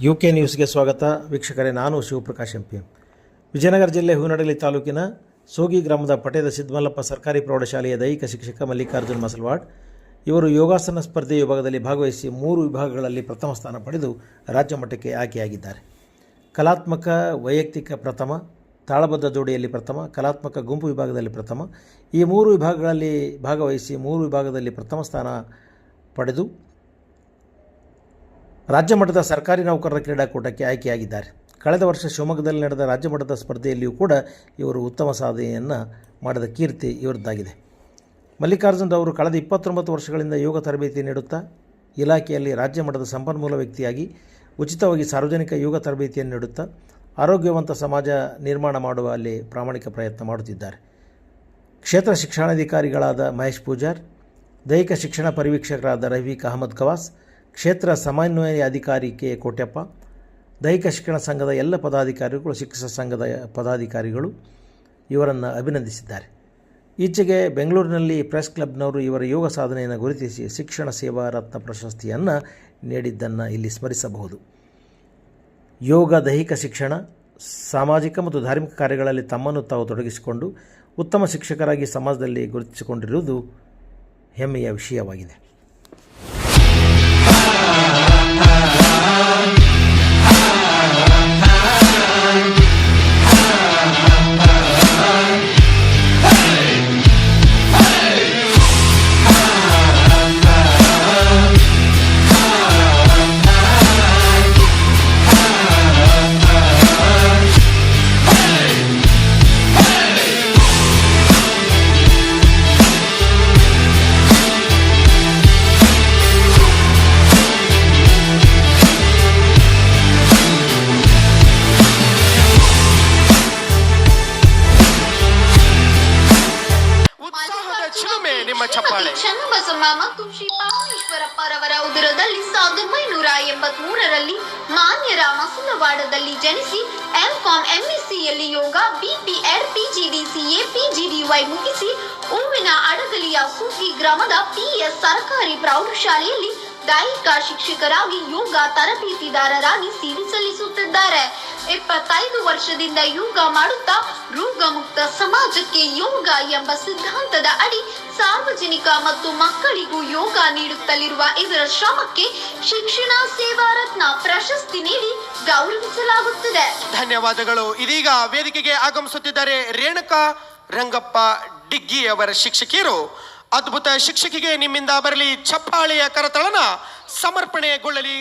UK ನ್ಯೂಸ್ಗೆ ಸ್ವಾಗತ. ವೀಕ್ಷಕರೇ, ನಾನು ಶಿವಪ್ರಕಾಶ್ MP. ವಿಜಯನಗರ ಜಿಲ್ಲೆ ಹೂವಿನಡಗಲಿ ತಾಲೂಕಿನ ಸೋಗಿ ಗ್ರಾಮದ ಪಟೇದ ಸಿದ್ದಮಲ್ಲಪ್ಪ ಸರ್ಕಾರಿ ಪ್ರೌಢಶಾಲೆಯ ದೈಹಿಕ ಶಿಕ್ಷಕ ಮಲ್ಲಿಕಾರ್ಜುನ್ ಮಸಲ್ವಾಡ್ ಇವರು ಯೋಗಾಸನ ಸ್ಪರ್ಧೆ ವಿಭಾಗದಲ್ಲಿ ಭಾಗವಹಿಸಿ 3 ವಿಭಾಗಗಳಲ್ಲಿ ಪ್ರಥಮ ಸ್ಥಾನ ಪಡೆದು ರಾಜ್ಯ ಮಟ್ಟಕ್ಕೆ ಆಯ್ಕೆಯಾಗಿದ್ದಾರೆ. ಕಲಾತ್ಮಕ ವೈಯಕ್ತಿಕ ಪ್ರಥಮ, ತಾಳಬದ್ಧ ಜೋಡಿಯಲ್ಲಿ ಪ್ರಥಮ, ಕಲಾತ್ಮಕ ಗುಂಪು ವಿಭಾಗದಲ್ಲಿ ಪ್ರಥಮ, ಈ 3 ವಿಭಾಗಗಳಲ್ಲಿ ಭಾಗವಹಿಸಿ 3 ವಿಭಾಗದಲ್ಲಿ ಪ್ರಥಮ ಸ್ಥಾನ ಪಡೆದು ರಾಜ್ಯ ಮಟ್ಟದ ಸರ್ಕಾರಿ ನೌಕರರ ಕ್ರೀಡಾಕೂಟಕ್ಕೆ ಆಯ್ಕೆಯಾಗಿದ್ದಾರೆ. ಕಳೆದ ವರ್ಷ ಶಿವಮೊಗ್ಗದಲ್ಲಿ ನಡೆದ ರಾಜ್ಯ ಮಟ್ಟದ ಸ್ಪರ್ಧೆಯಲ್ಲಿಯೂ ಕೂಡ ಇವರು ಉತ್ತಮ ಸಾಧನೆಯನ್ನು ಮಾಡಿದ ಕೀರ್ತಿ ಇವರದ್ದಾಗಿದೆ. ಮಲ್ಲಿಕಾರ್ಜುನ್ ಅವರು ಕಳೆದ 29 ವರ್ಷಗಳಿಂದ ಯೋಗ ತರಬೇತಿ ನೀಡುತ್ತಾ ಇಲಾಖೆಯಲ್ಲಿ ರಾಜ್ಯ ಮಟ್ಟದ ಸಂಪನ್ಮೂಲ ವ್ಯಕ್ತಿಯಾಗಿ ಉಚಿತವಾಗಿ ಸಾರ್ವಜನಿಕ ಯೋಗ ತರಬೇತಿಯನ್ನು ನೀಡುತ್ತಾ ಆರೋಗ್ಯವಂತ ಸಮಾಜ ನಿರ್ಮಾಣ ಮಾಡುವಲ್ಲಿ ಪ್ರಾಮಾಣಿಕ ಪ್ರಯತ್ನ ಮಾಡುತ್ತಿದ್ದಾರೆ. ಕ್ಷೇತ್ರ ಶಿಕ್ಷಣಾಧಿಕಾರಿಗಳಾದ ಮಹೇಶ್ ಪೂಜಾರ್, ದೈಹಿಕ ಶಿಕ್ಷಣ ಪರಿವೀಕ್ಷಕರಾದ ರಫೀಕ್ ಅಹಮದ್ ಖವಾಸ್, ಕ್ಷೇತ್ರ ಸಮನ್ವಯ ಅಧಿಕಾರಿ ಕೆ ಕೋಟ್ಯಪ್ಪ, ದೈಹಿಕ ಶಿಕ್ಷಣ ಸಂಘದ ಎಲ್ಲ ಪದಾಧಿಕಾರಿಗಳು, ಶಿಕ್ಷಕ ಸಂಘದ ಪದಾಧಿಕಾರಿಗಳು ಇವರನ್ನು ಅಭಿನಂದಿಸಿದ್ದಾರೆ. ಈಚೆಗೆ ಬೆಂಗಳೂರಿನಲ್ಲಿ ಪ್ರೆಸ್ ಕ್ಲಬ್ನವರು ಇವರ ಯೋಗ ಸಾಧನೆಯನ್ನು ಗುರುತಿಸಿ ಶಿಕ್ಷಣ ಸೇವಾ ರತ್ನ ಪ್ರಶಸ್ತಿಯನ್ನು ನೀಡಿದ್ದನ್ನು ಇಲ್ಲಿ ಸ್ಮರಿಸಬಹುದು. ಯೋಗ, ದೈಹಿಕ ಶಿಕ್ಷಣ, ಸಾಮಾಜಿಕ ಮತ್ತು ಧಾರ್ಮಿಕ ಕಾರ್ಯಗಳಲ್ಲಿ ತಮ್ಮನ್ನು ತಾವು ತೊಡಗಿಸಿಕೊಂಡು ಉತ್ತಮ ಶಿಕ್ಷಕರಾಗಿ ಸಮಾಜದಲ್ಲಿ ಗುರುತಿಸಿಕೊಂಡಿರುವುದು ಹೆಮ್ಮೆಯ ವಿಷಯವಾಗಿದೆ. ಚನ್ನಬಸಮ್ಮ ಮತ್ತು ಶ್ರೀ ಪರಮೇಶ್ವರಪ್ಪರವರ ಉದರದಲ್ಲಿ 1983ರಲ್ಲಿ ಮಾನ್ಯರ ಮಸಲವಾಡದಲ್ಲಿ ಜನಿಸಿ M.Com MSCಯಲ್ಲಿ ಯೋಗ, BPEd, PGDCA, PGDY ಮುಗಿಸಿ ಹೂವಿನ ಅಡಗಲಿಯ ಸೂಗಿ ಗ್ರಾಮದ PS ಸರ್ಕಾರಿ ಪ್ರೌಢಶಾಲೆಯಲ್ಲಿ ದೈಹಿಕ ಶಿಕ್ಷಕರಾಗಿ ಯೋಗ ತರಬೇತಿದಾರರಾಗಿ ಸೇವೆ ಸಲ್ಲಿಸುತ್ತಿದ್ದಾರೆ. 25 ವರ್ಷದಿಂದ ಯೋಗ ಮಾಡುತ್ತಾ ರೋಗ ಮುಕ್ತ ಸಮಾಜಕ್ಕೆ ಯೋಗ ಎಂಬ ಸಿದ್ಧಾಂತದ ಅಡಿ ಸಾರ್ವಜನಿಕ ಮತ್ತು ಮಕ್ಕಳಿಗೂ ಯೋಗ ನೀಡುತ್ತಲಿರುವ ಇವರ ಶ್ರಮಕ್ಕೆ ಶಿಕ್ಷಣ ಸೇವಾ ರತ್ನ ಪ್ರಶಸ್ತಿ ನೀಡಿ ಗೌರವಿಸಲಾಗುತ್ತದೆ. ಧನ್ಯವಾದಗಳು. ಇದೀಗ ವೇದಿಕೆಗೆ ಆಗಮಿಸುತ್ತಿದ್ದಾರೆ ರೇಣುಕಾ ರಂಗಪ್ಪ ಡಿಗ್ಗಿ ಅವರ ಶಿಕ್ಷಕಿಯರು. ಅದ್ಭುತ ಶಿಕ್ಷಕಿಗೆ ನಿಮ್ಮಿಂದ ಬರಲಿ ಚಪ್ಪಾಳೆಯ ಕರತಳನ ಸಮರ್ಪಣೆಗೊಳ್ಳಲಿ.